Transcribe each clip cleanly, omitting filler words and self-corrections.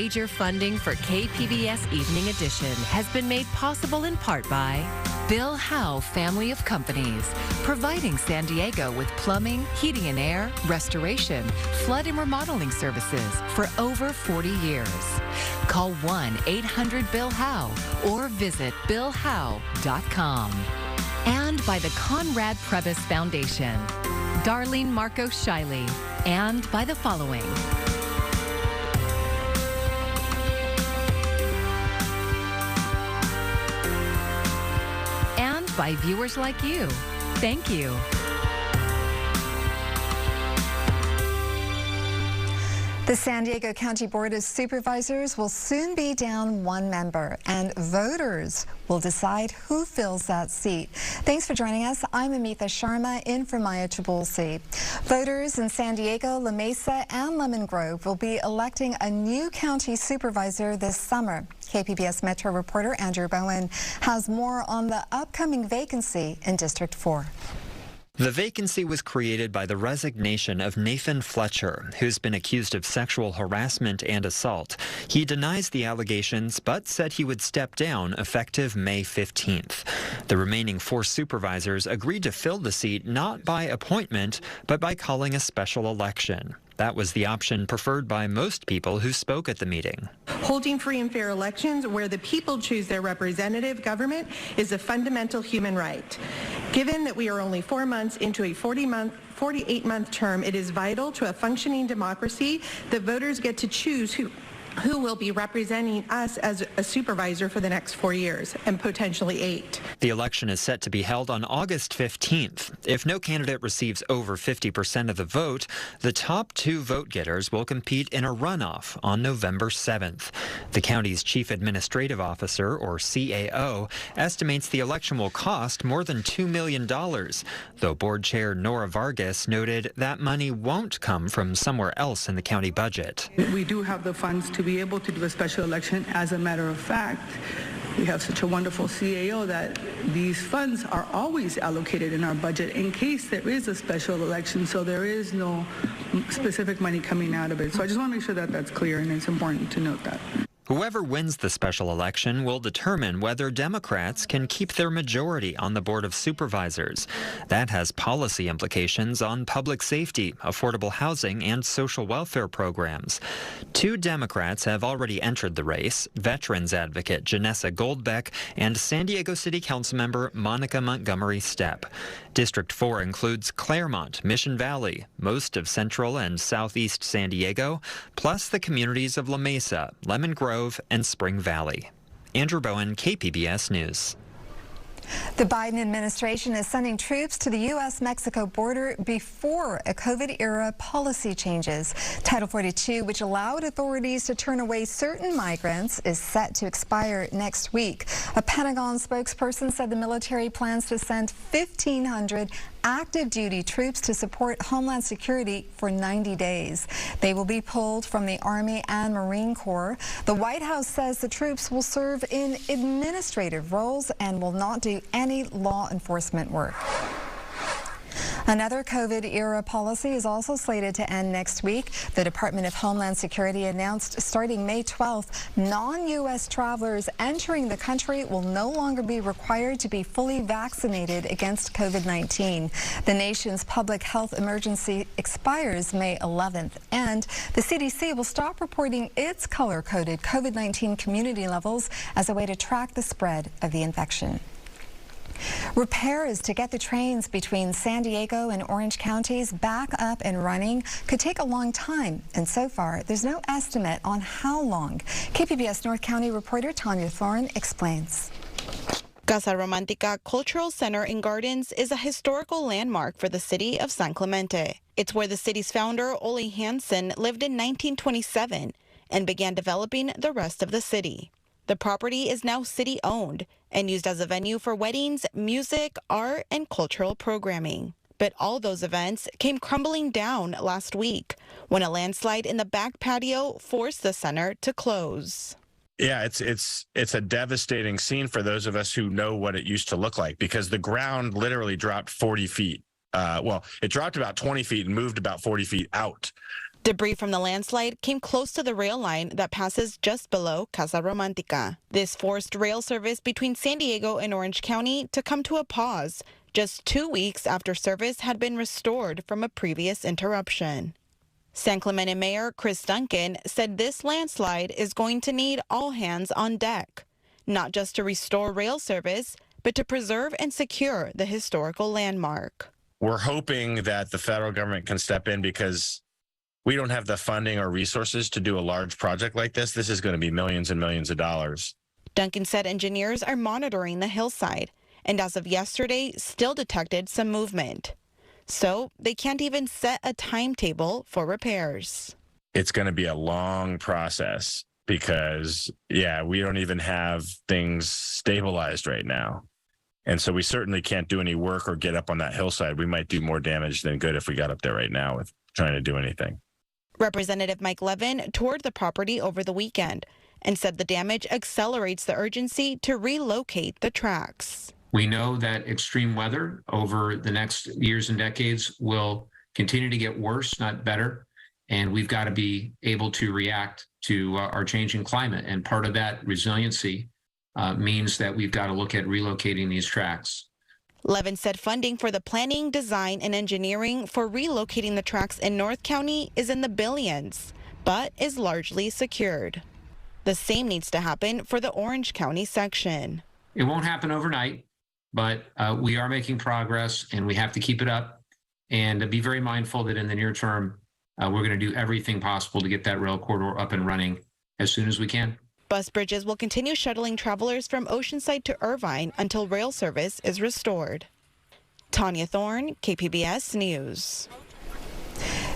Major funding for KPBS Evening Edition has been made possible in part by Bill Howe Family of Companies, providing San Diego with plumbing, heating and air, restoration, flood and remodeling services for over 40 years. Call 1-800-BILL-HOWE or visit billhowe.com. And by the Conrad Prebys Foundation, Darlene Marco Shiley, and by the following. And by viewers like you. Thank you. The San Diego County Board of Supervisors will soon be down one member, and voters will decide who fills that seat. Thanks for joining us. I'm Amita Sharma in for Maya Trabulsi. Voters in San Diego, La Mesa, and Lemon Grove will be electing a new county supervisor this summer. KPBS Metro reporter Andrew Bowen has more on the upcoming vacancy in District 4. The vacancy was created by the resignation of Nathan Fletcher, who's been accused of sexual harassment and assault. He denies the allegations, but said he would step down effective May 15th. The remaining 4 supervisors agreed to fill the seat not by appointment, but by calling a special election. That was the option preferred by most people who spoke at the meeting. Holding free and fair elections where the people choose their representative government is a fundamental human right. Given that we are only 4 months into a 48-month term, it is vital to a functioning democracy that voters get to choose who will be representing us as a supervisor for the next 4 years and potentially 8. The election is set to be held on August 15th. If no candidate receives over 50% of the vote, the top 2 vote-getters will compete in a runoff on November 7th. The county's chief administrative officer, or CAO, estimates the election will cost more than $2 million, though board chair Nora Vargas noted that money won't come from somewhere else in the county budget. We do have the funds to be able to do a special election. As a matter of fact, we have such a wonderful CAO that these funds are always allocated in our budget in case there is a special election, so there is no specific money coming out of it. So I just want to make sure that that's clear, and it's important to note that. Whoever wins the special election will determine whether Democrats can keep their majority on the Board of Supervisors. That has policy implications on public safety, affordable housing, and social welfare programs. 2 Democrats have already entered the race, veterans advocate Janessa Goldbeck and San Diego City Councilmember Monica Montgomery Stepp. District 4 includes Claremont, Mission Valley, most of central and southeast San Diego, plus the communities of La Mesa, Lemon Grove, and Spring Valley. Andrew Bowen, KPBS News. The Biden administration is sending troops to the U.S.-Mexico border before a COVID-era policy changes. Title 42, which allowed authorities to turn away certain migrants, is set to expire next week. A Pentagon spokesperson said the military plans to send 1,500 active duty troops to support Homeland Security for 90 days. They will be pulled from the Army and Marine Corps. The White House says the troops will serve in administrative roles and will not do any law enforcement work. Another COVID-era policy is also slated to end next week. The Department of Homeland Security announced starting May 12th, non-U.S. travelers entering the country will no longer be required to be fully vaccinated against COVID-19. The nation's public health emergency expires May 11th, and the CDC will stop reporting its color-coded COVID-19 community levels as a way to track the spread of the infection. Repairs to get the trains between San Diego and Orange counties back up and running could take a long time, and so far there's no estimate on how long. KPBS North County reporter Tanya Thorne explains. Casa Romantica Cultural Center and Gardens is a historical landmark for the city of San Clemente. It's where the city's founder, Ole Hansen, lived in 1927 and began developing the rest of the city. The property is now city-owned and used as a venue for weddings, music, art, and cultural programming. But all those events came crumbling down last week when a landslide in the back patio forced the center to close. Yeah, it's a devastating scene for those of us who know what it used to look like, because the ground literally dropped 40 feet. Well, it dropped about 20 feet and moved about 40 feet out. Debris from the landslide came close to the rail line that passes just below Casa Romantica. This forced rail service between San Diego and Orange County to come to a pause just 2 weeks after service had been restored from a previous interruption. San Clemente Mayor Chris Duncan said this landslide is going to need all hands on deck, not just to restore rail service, but to preserve and secure the historical landmark. We're hoping that the federal government can step in because we don't have the funding or resources to do a large project like this. This is going to be millions and millions of dollars. Duncan said engineers are monitoring the hillside and as of yesterday still detected some movement. So they can't even set a timetable for repairs. It's going to be a long process because, we don't even have things stabilized right now. And so we certainly can't do any work or get up on that hillside. We might do more damage than good if we got up there right now with trying to do anything. Representative Mike Levin toured the property over the weekend and said the damage accelerates the urgency to relocate the tracks. We know that extreme weather over the next years and decades will continue to get worse, not better. And we've got to be able to react to our changing climate. And part of that resiliency means that we've got to look at relocating these tracks. Levin said funding for the planning, design, and engineering for relocating the tracks in North County is in the billions, but is largely secured. The same needs to happen for the Orange County section. It won't happen overnight, but we are making progress and we have to keep it up and be very mindful that in the near term, we're going to do everything possible to get that rail corridor up and running as soon as we can. Bus bridges will continue shuttling travelers from Oceanside to Irvine until rail service is restored. Tanya Thorne, KPBS News.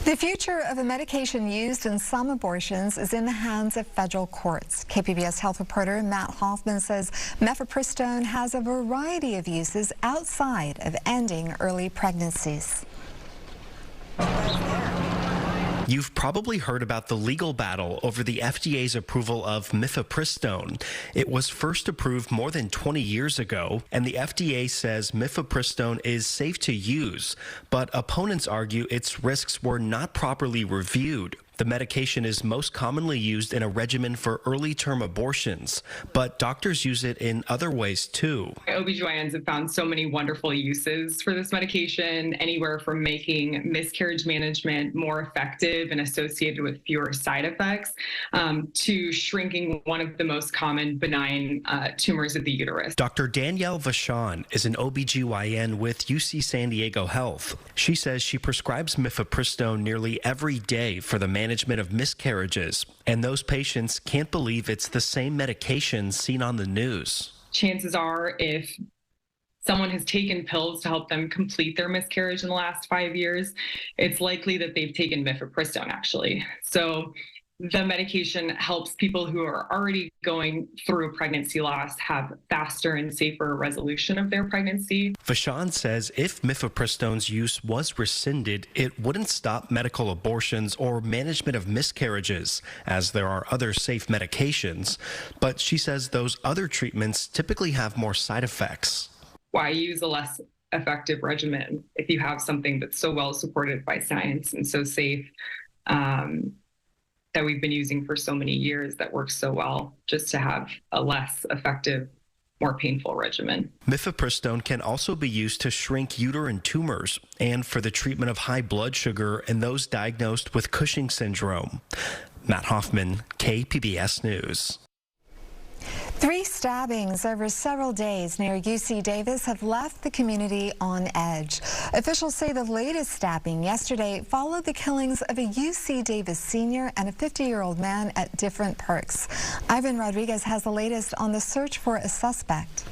The future of a medication used in some abortions is in the hands of federal courts. KPBS health reporter Matt Hoffman says Mifepristone has a variety of uses outside of ending early pregnancies. You've probably heard about the legal battle over the FDA's approval of Mifepristone. It was first approved more than 20 years ago, and the FDA says Mifepristone is safe to use, but opponents argue its risks were not properly reviewed. The medication is most commonly used in a regimen for early-term abortions, but doctors use it in other ways too. OBGYNs have found so many wonderful uses for this medication, anywhere from making miscarriage management more effective and associated with fewer side effects, to shrinking one of the most common benign tumors of the uterus. Dr. Danielle Vachon is an OBGYN with UC San Diego Health. She says she prescribes Mifepristone nearly every day for the management of miscarriages, and those patients can't believe it's the same medication seen on the news. Chances are, if someone has taken pills to help them complete their miscarriage in the last 5 years, it's likely that they've taken Mifepristone, actually. So the medication helps people who are already going through pregnancy loss have faster and safer resolution of their pregnancy. Vachon says if Mifepristone's use was rescinded, it wouldn't stop medical abortions or management of miscarriages, as there are other safe medications. But she says those other treatments typically have more side effects. Why use a less effective regimen if you have something that's so well supported by science and so safe? That we've been using for so many years that works so well, just to have a less effective, more painful regimen. Mifepristone can also be used to shrink uterine tumors and for the treatment of high blood sugar in those diagnosed with Cushing syndrome. Matt Hoffman, KPBS News. 3 stabbings over several days near UC Davis have left the community on edge. Officials say the latest stabbing yesterday followed the killings of a UC Davis senior and a 50-year-old man at different parks. Ivan Rodriguez has the latest on the search for a suspect.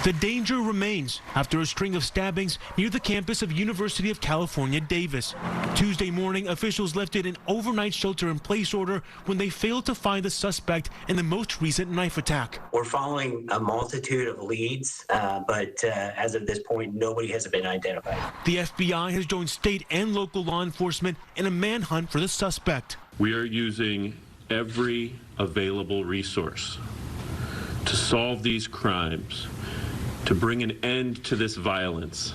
The danger remains after a string of stabbings near the campus of University of California, Davis. Tuesday morning, officials lifted an overnight shelter-in-place order when they failed to find the suspect in the most recent knife attack. We're following a multitude of leads, but as of this point, nobody has been identified. The FBI has joined state and local law enforcement in a manhunt for the suspect. We are using every available resource to solve these crimes, to bring an end to this violence,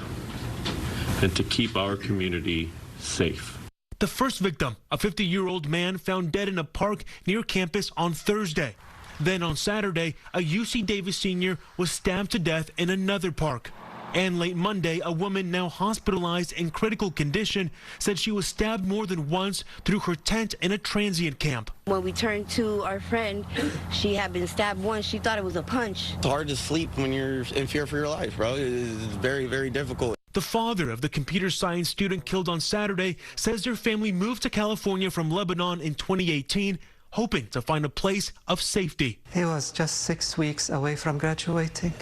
and to keep our community safe. The first victim, a 50-year-old man found dead in a park near campus on Thursday. Then on Saturday, a UC Davis senior was stabbed to death in another park. And late Monday, a woman now hospitalized in critical condition said she was stabbed more than once through her tent in a transient camp. When we turned to our friend, she had been stabbed once. She thought it was a punch. It's hard to sleep when you're in fear for your life, bro. It's very, very difficult. The father of the computer science student killed on Saturday says their family moved to California from Lebanon in 2018, hoping to find a place of safety. He was just 6 weeks away from graduating.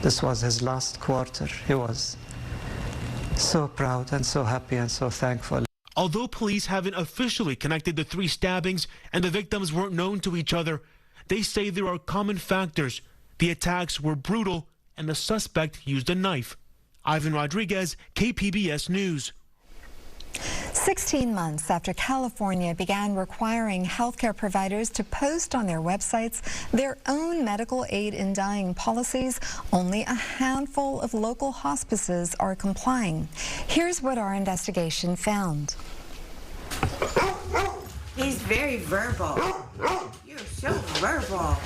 This was his last quarter. He was so proud and so happy and so thankful. Although police haven't officially connected the 3 stabbings and the victims weren't known to each other, they say there are common factors. The attacks were brutal and the suspect used a knife. Ivan Rodriguez, KPBS News. 16 months after California began requiring healthcare providers to post on their websites their own medical aid in dying policies, only a handful of local hospices are complying. Here's what our investigation found. He's very verbal. You're so verbal.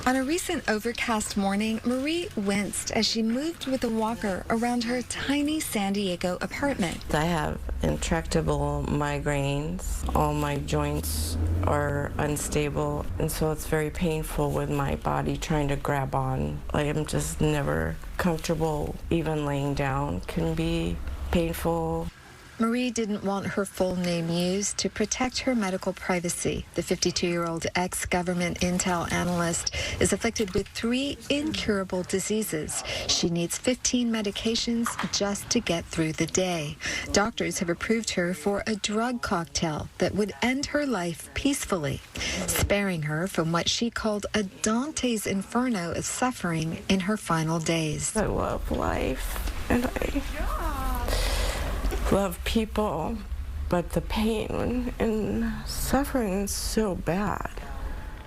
On a recent overcast morning, Marie winced as she moved with a walker around her tiny San Diego apartment. I have intractable migraines. All my joints are unstable, and so it's very painful with my body trying to grab on. I'm just never comfortable. Even laying down can be painful. Marie didn't want her full name used to protect her medical privacy. The 52-year-old ex-government intel analyst is afflicted with 3 incurable diseases. She needs 15 medications just to get through the day. Doctors have approved her for a drug cocktail that would end her life peacefully, sparing her from what she called a Dante's Inferno of suffering in her final days. I love life, and I love people, but the pain and suffering is so bad.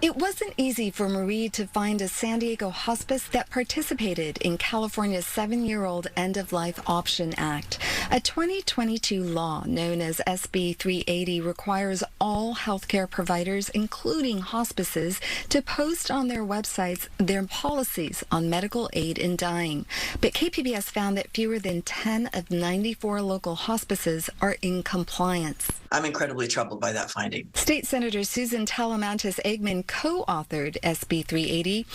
It wasn't easy for Marie to find a San Diego hospice that participated in California's 7-year-old End-of-Life Option Act. A 2022 law known as SB 380 requires all healthcare providers, including hospices, to post on their websites their policies on medical aid in dying. But KPBS found that fewer than 10 of 94 local hospices are in compliance. I'm incredibly troubled by that finding. State Senator Susan Talamantes-Eggman co-authored SB 380.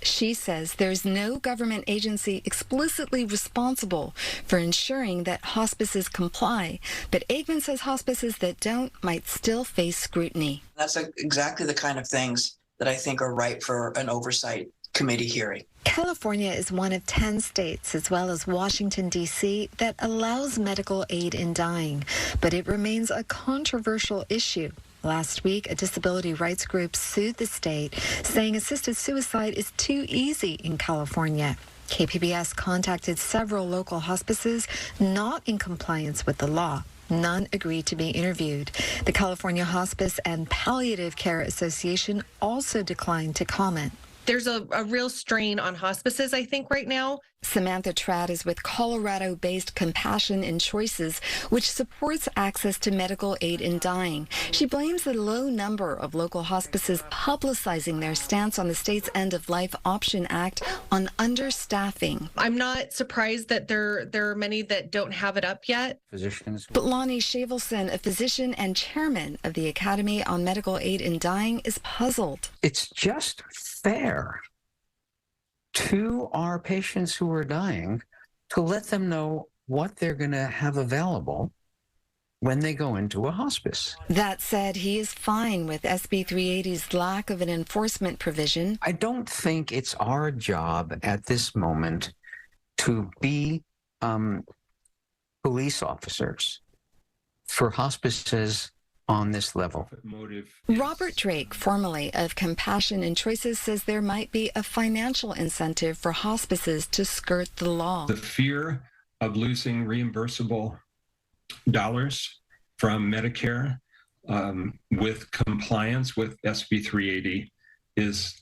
She says there's no government agency explicitly responsible for ensuring that hospices comply, but Eggman says hospices that don't might still face scrutiny. That's exactly the kind of things that I think are ripe for an oversight committee hearing. California is one of 10 states, as well as Washington, D.C., that allows medical aid in dying, but it remains a controversial issue. Last week, a disability rights group sued the state, saying assisted suicide is too easy in California. KPBS contacted several local hospices not in compliance with the law. None agreed to be interviewed. The California Hospice and Palliative Care Association also declined to comment. There's a real strain on hospices, I think, right now. Samantha Tradd is with Colorado-based Compassion and Choices, which supports access to medical aid in dying. She blames the low number of local hospices publicizing their stance on the state's End-of-Life Option Act on understaffing. I'm not surprised that there are many that don't have it up yet. But Lonnie Shavelson, a physician and chairman of the Academy on Medical Aid in Dying, is puzzled. It's just fair to our patients who are dying to let them know what they're going to have available when they go into a hospice. That said, he is fine with SB 380's lack of an enforcement provision. I don't think it's our job at this moment to be police officers for hospices on this level. Robert Drake, formerly of Compassion and Choices, says there might be a financial incentive for hospices to skirt the law. The fear of losing reimbursable dollars from Medicare with compliance with SB 380 is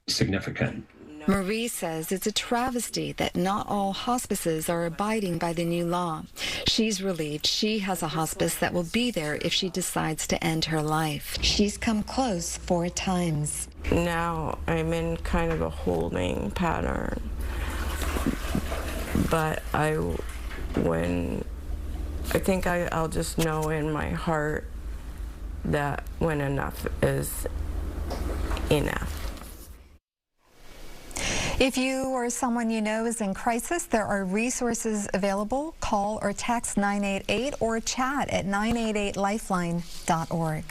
significant. Marie says it's a travesty that not all hospices are abiding by the new law. She's relieved she has a hospice that will be there if she decides to end her life. She's come close 4 times. Now I'm in kind of a holding pattern, but I think I'll just know in my heart that when enough is enough. If you or someone you know is in crisis, there are resources available. Call or text 988 or chat at 988lifeline.org.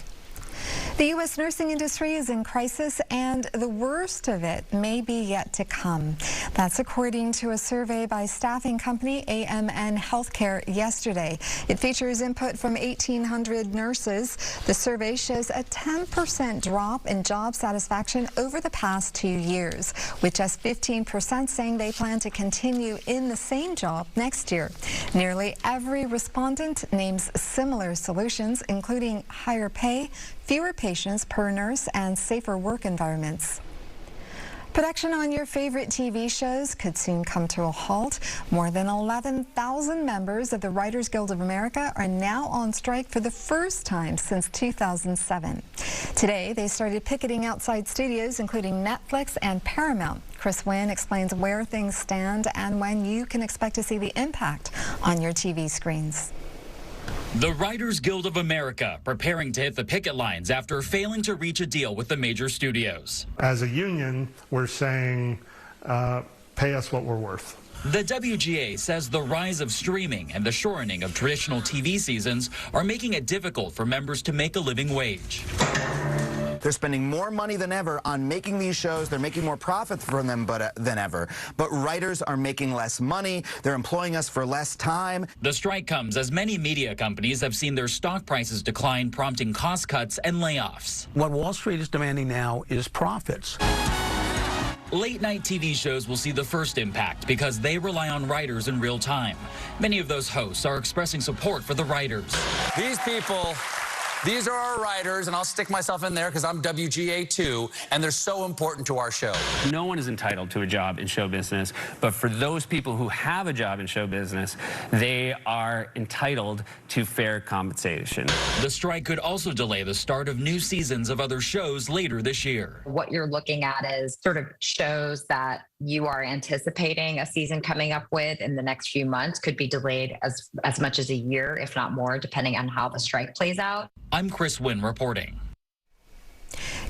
The U.S. nursing industry is in crisis, and the worst of it may be yet to come. That's according to a survey by staffing company AMN Healthcare yesterday. It features input from 1,800 nurses. The survey shows a 10% drop in job satisfaction over the past 2 years, with just 15% saying they plan to continue in the same job next year. Nearly every respondent names similar solutions, including higher pay, fewer patients per nurse, and safer work environments. Production on your favorite TV shows could soon come to a halt. More than 11,000 members of the Writers Guild of America are now on strike for the first time since 2007. Today, they started picketing outside studios, including Netflix and Paramount. Chris Wynn explains where things stand and when you can expect to see the impact on your TV screens. The Writers Guild of America preparing to hit the picket lines after failing to reach a deal with the major studios. As a union, we're saying, pay us what we're worth. The WGA says the rise of streaming and the shortening of traditional TV seasons are making it difficult for members to make a living wage. They're spending more money than ever on making these shows. They're making more profit from them than ever. But writers are making less money. They're employing us for less time. The strike comes as many media companies have seen their stock prices decline, prompting cost cuts and layoffs. What Wall Street is demanding now is profits. Late-night TV shows will see the first impact because they rely on writers in real time. Many of those hosts are expressing support for the writers. These people... These are our writers, and I'll stick myself in there because I'm WGA too, and they're so important to our show. No one is entitled to a job in show business, but for those people who have a job in show business, they are entitled to fair compensation. The strike could also delay the start of new seasons of other shows later this year. What you're looking at is sort of shows that you are anticipating a season coming up with in the next few months could be delayed as much as a year, if not more, depending on how the strike plays out. I'm Chris Wynn reporting.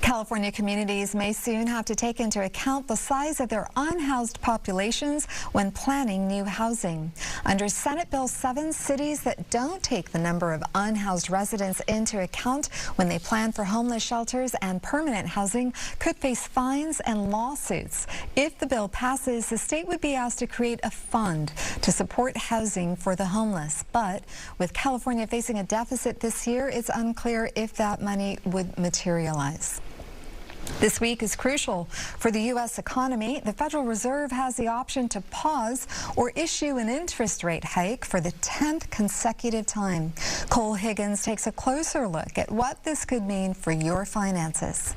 California communities may soon have to take into account the size of their unhoused populations when planning new housing. Under Senate Bill 7, cities that don't take the number of unhoused residents into account when they plan for homeless shelters and permanent housing could face fines and lawsuits. If the bill passes, the state would be asked to create a fund to support housing for the homeless. But with California facing a deficit this year, it's unclear if that money would materialize. This week is crucial for the U.S. economy. The Federal Reserve has the option to pause or issue an interest rate hike for the 10th consecutive time. Cole Higgins takes a closer look at what this could mean for your finances.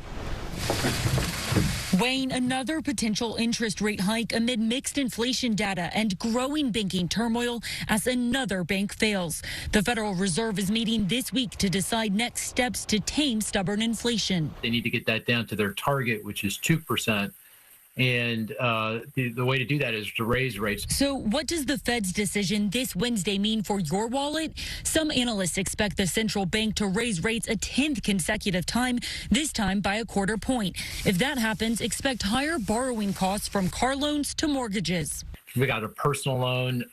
Weighing another potential interest rate hike amid mixed inflation data and growing banking turmoil as another bank fails. The Federal Reserve is meeting this week to decide next steps to tame stubborn inflation. They need to get that down to their target, which is 2%. And the way to do that is to raise rates. So what does the Fed's decision this Wednesday mean for your wallet? Some analysts expect the central bank to raise rates a 10th consecutive time, this time by a quarter point. If that happens, expect higher borrowing costs from car loans to mortgages. If we got a personal loan,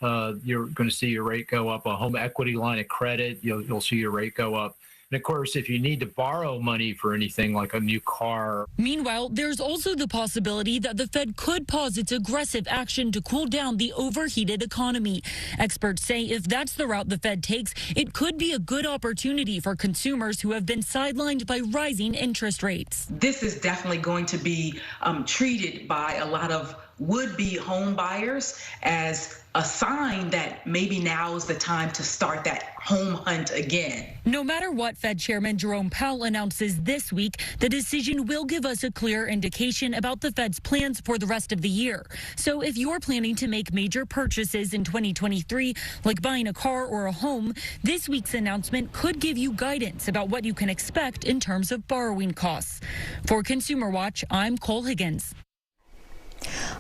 you're going to see your rate go up. A home equity line of credit, you'll see your rate go up. And of course, if you need to borrow money for anything like a new car. Meanwhile, there's also the possibility that the Fed could pause its aggressive action to cool down the overheated economy. Experts say if that's the route the Fed takes, it could be a good opportunity for consumers who have been sidelined by rising interest rates. This is definitely going to be treated by a lot of would-be home buyers as a sign that maybe now is the time to start that home hunt again. No matter what Fed Chairman Jerome Powell announces this week, the decision will give us a clear indication about the Fed's plans for the rest of the year. So if you're planning to make major purchases in 2023, like buying a car or a home, this week's announcement could give you guidance about what you can expect in terms of borrowing costs. For Consumer Watch, I'm Cole Higgins.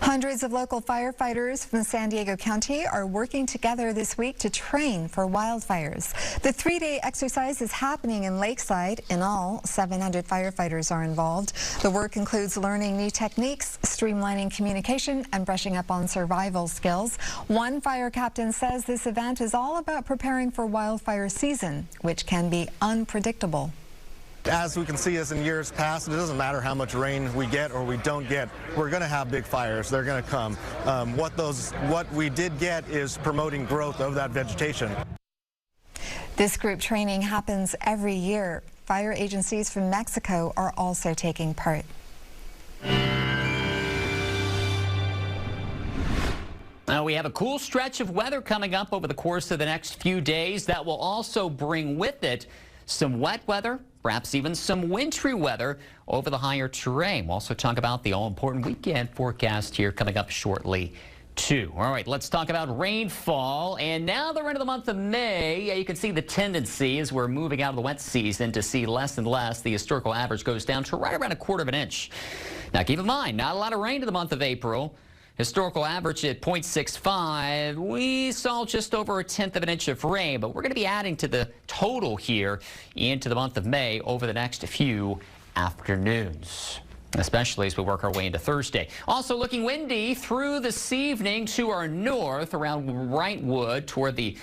Hundreds of local firefighters from San Diego County are working together this week to train for wildfires. The 3-day exercise is happening in Lakeside. In all, 700 firefighters are involved. The work includes learning new techniques, streamlining communication, and brushing up on survival skills. One fire captain says this event is all about preparing for wildfire season, which can be unpredictable. As we can see, as in years past, it doesn't matter how much rain we get or we don't get, we're going to have big fires. They're going to come. What we did get is promoting growth of that vegetation. This group training happens every year. Fire agencies from Mexico are also taking part. Now we have a cool stretch of weather coming up over the course of the next few days that will also bring with it some wet weather, perhaps even some wintry weather over the higher terrain. We'll also talk about the all-important weekend forecast here coming up shortly, too. All right, let's talk about rainfall. And now that we're into the month of May, you can see the tendency as we're moving out of the wet season to see less and less. The historical average goes down to right around 1/4 of an inch. Now, keep in mind, not a lot of rain in the month of April. Historical average at 0.65. We saw just over 1/10 of an inch of rain, but we're going to be adding to the total here into the month of May over the next few afternoons, especially as we work our way into Thursday. Also looking windy through this evening to our north around Wrightwood toward the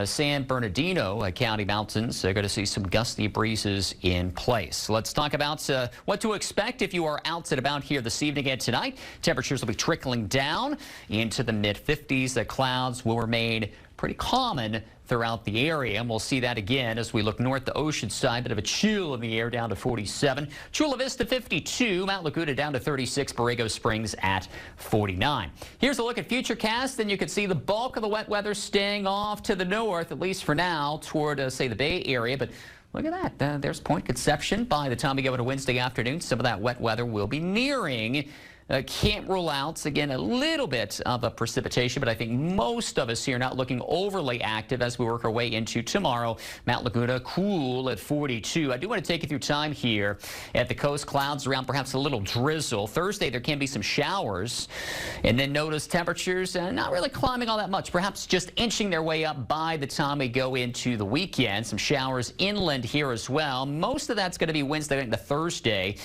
San Bernardino County mountains. They're going to see some gusty breezes in place. Let's talk about what to expect if you are out and about here this evening and tonight. Temperatures will be trickling down into the mid-50s. The clouds will remain pretty common throughout the area, and we'll see that again as we look north to Oceanside. Bit of a chill in the air down to 47. Chula Vista 52, Mount Laguna down to 36, Borrego Springs at 49. Here's a look at Futurecast, and you can see the bulk of the wet weather staying off to the north, at least for now, toward, say, the Bay Area. But look at that. There's Point Conception. By the time we go into Wednesday afternoon, some of that wet weather will be nearing. Can't rule out, again, a little bit of a precipitation, but I think most of us here not looking overly active as we work our way into tomorrow. Mount Laguna cool at 42. I do want to take you through time here at the coast. Clouds around, perhaps a little drizzle. Thursday, there can be some showers. And then notice temperatures not really climbing all that much, perhaps just inching their way up by the time we go into the weekend. Some showers inland here as well. Most of that's going to be Wednesday into Thursday.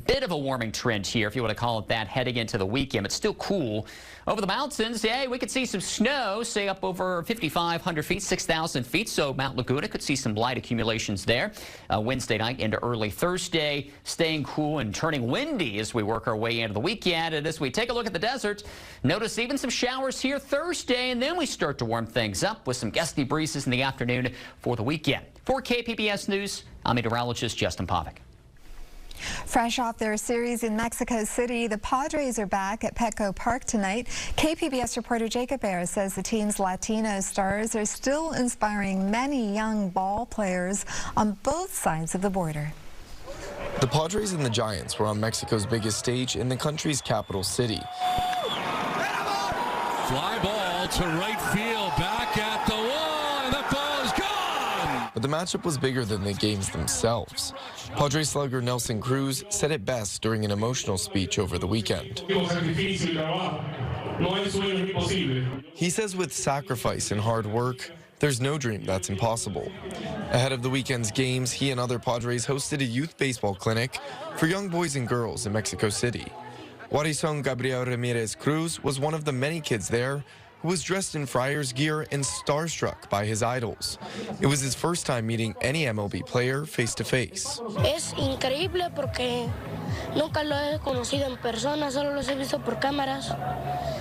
Bit of a warming trend here, if you want to call it that, heading into the weekend. It's still cool. Over the mountains, we could see some snow, say up over 5,500 feet, 6,000 feet. So Mount Laguna could see some light accumulations there. Wednesday night into early Thursday, staying cool and turning windy as we work our way into the weekend. And as we take a look at the desert, notice even some showers here Thursday, and then we start to warm things up with some gusty breezes in the afternoon for the weekend. For KPBS News, I'm meteorologist Justin Pavic. Fresh off their series in Mexico City, the Padres are back at Petco Park tonight. KPBS reporter Jacob Ayers says the team's Latino stars are still inspiring many young ball players on both sides of the border. The Padres and the Giants were on Mexico's biggest stage in the country's capital city. Fly ball to right field, back at the wall, and that ball is gone! But the matchup was bigger than the games themselves. Padres slugger Nelson Cruz said it best during an emotional speech over the weekend. He says with sacrifice and hard work, there's no dream that's impossible. Ahead of the weekend's games, he and other Padres hosted a youth baseball clinic for young boys and girls in Mexico City. Warison Gabriel Ramirez Cruz was one of the many kids there who was dressed in Friars gear and starstruck by his idols. It was his first time meeting any MLB player face-to-face. Es increíble porque nunca lo he conocido en persona, solo los he visto por cámaras,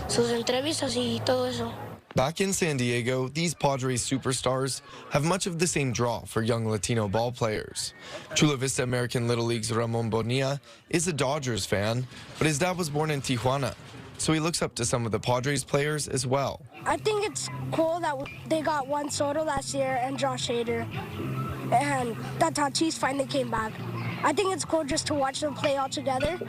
sus entrevistas y todo eso. Back in San Diego, these Padres superstars have much of the same draw for young Latino ball players. Chula Vista American Little League's Ramon Bonilla is a Dodgers fan, but his dad was born in Tijuana. so he looks up to some of the Padres players as well. I think it's cool that they got Juan Soto last year and Josh Hader, and that Tatis finally came back. I think it's cool just to watch them play all together.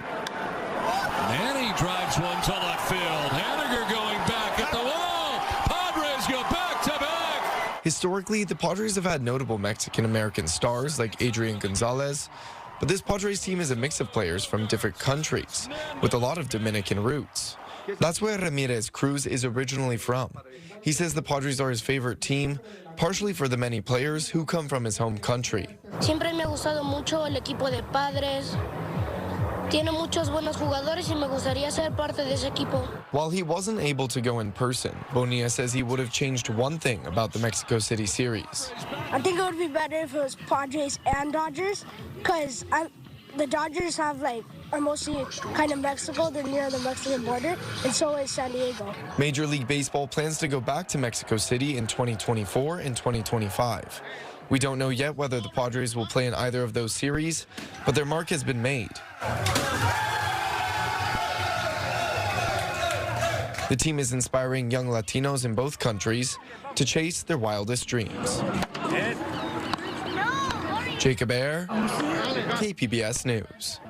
Manny drives one to left field. Haniger going back at the wall. Padres go back to back. Historically, the Padres have had notable Mexican-American stars like Adrian Gonzalez, but this Padres team is a mix of players from different countries with a lot of Dominican roots. That's where Ramirez Cruz is originally from. He says the Padres are his favorite team, partially for the many players who come from his home country. Siempre me ha gustado mucho el equipo de Padres. Tiene muchos buenos jugadores y me gustaría ser parte de ese equipo. While he wasn't able to go in person, Bonilla says he would have changed one thing about the Mexico City series. I think it would be better if it was Padres and Dodgers, because the Dodgers are mostly kind of Mexico. They're near the Mexican border, and so is San Diego. Major League Baseball plans to go back to Mexico City in 2024 and 2025. We don't know yet whether the Padres will play in either of those series, but their mark has been made. The team is inspiring young Latinos in both countries to chase their wildest dreams. Jacob Ayer, KPBS News.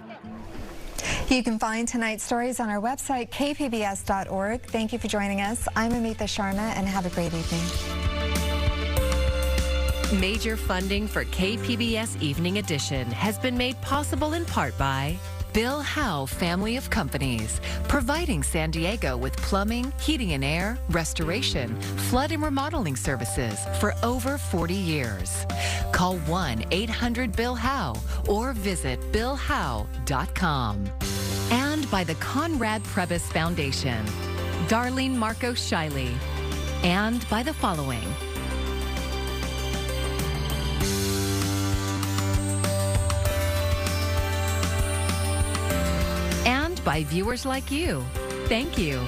You can find tonight's stories on our website, kpbs.org. Thank you for joining us. I'm Amita Sharma, and have a great evening. Major funding for KPBS Evening Edition has been made possible in part by Bill Howe Family of Companies, providing San Diego with plumbing, heating and air, restoration, flood and remodeling services for over 40 years. Call 1-800-BILL-HOWE or visit billhowe.com. And by the Conrad Prebys Foundation, Darlene Marco Shiley, and by the following. And by viewers like you. Thank you.